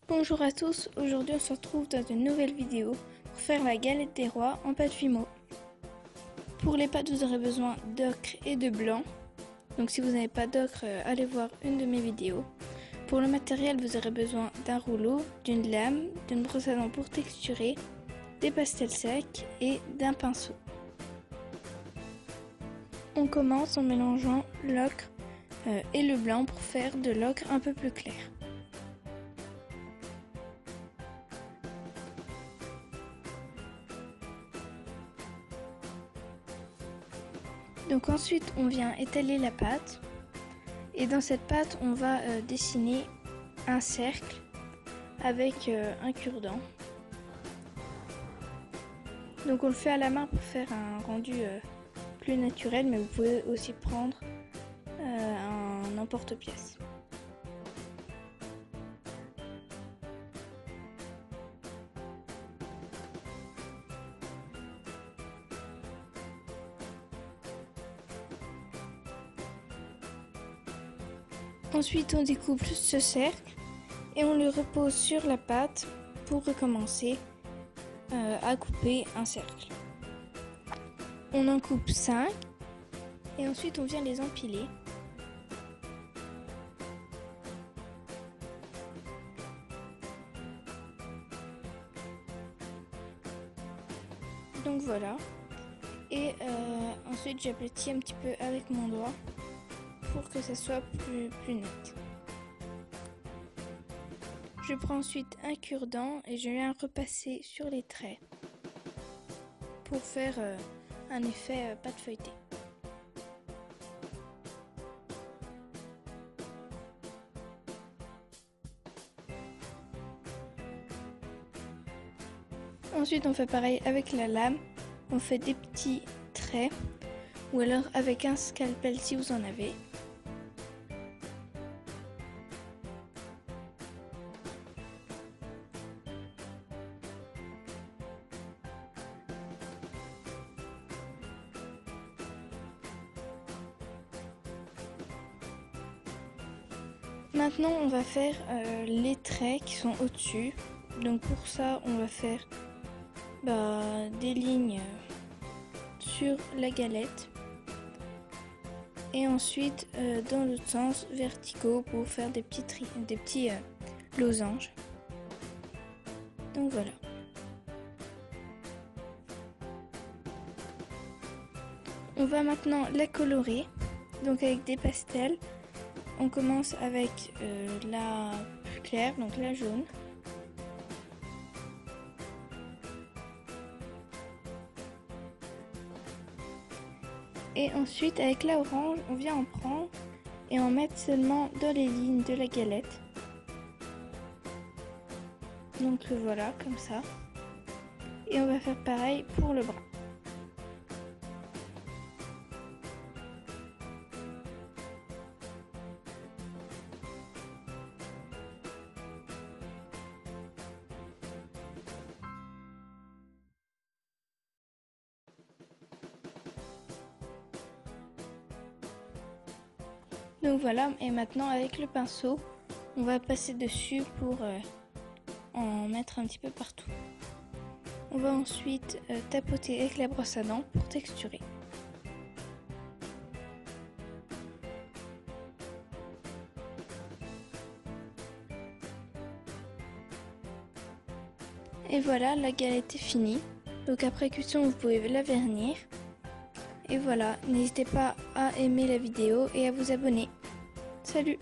Bonjour à tous, aujourd'hui on se retrouve dans une nouvelle vidéo pour faire la galette des rois en pâte Fimo. Pour les pâtes vous aurez besoin d'ocre et de blanc, donc si vous n'avez pas d'ocre allez voir une de mes vidéos. Pour le matériel vous aurez besoin d'un rouleau, d'une lame, d'une brosse à dents pour texturer, des pastels secs et d'un pinceau. On commence en mélangeant l'ocre et le blanc pour faire de l'ocre un peu plus clair. Donc ensuite on vient étaler la pâte et dans cette pâte on va dessiner un cercle avec un cure-dent. Donc on le fait à la main pour faire un rendu plus naturel, mais vous pouvez aussi prendre un emporte-pièce. Ensuite, on découpe ce cercle et on le repose sur la pâte pour recommencer à couper un cercle. On en coupe 5 et ensuite on vient les empiler. Donc voilà. Et ensuite j'aplatis un petit peu avec mon doigt pour que ça soit plus net. Je prends ensuite un cure-dent et je viens repasser sur les traits pour faire un effet pâte feuilletée. Ensuite on fait pareil avec la lame, on fait des petits traits ou alors avec un scalpel si vous en avez. Maintenant on va faire les traits qui sont au-dessus. Donc pour ça on va faire des lignes sur la galette et ensuite dans l'autre sens verticaux pour faire des petits losanges. Donc voilà. On va maintenant la colorer donc avec des pastels. On commence avec la plus claire, donc la jaune. Et ensuite avec la orange, on vient en prendre et en mettre seulement dans les lignes de la galette. Donc voilà, comme ça. Et on va faire pareil pour le bras. Donc voilà, et maintenant avec le pinceau, on va passer dessus pour en mettre un petit peu partout. On va ensuite tapoter avec la brosse à dents pour texturer. Et voilà, la galette est finie. Donc après cuisson, vous pouvez la vernir. Et voilà, n'hésitez pas à aimer la vidéo et à vous abonner. Salut!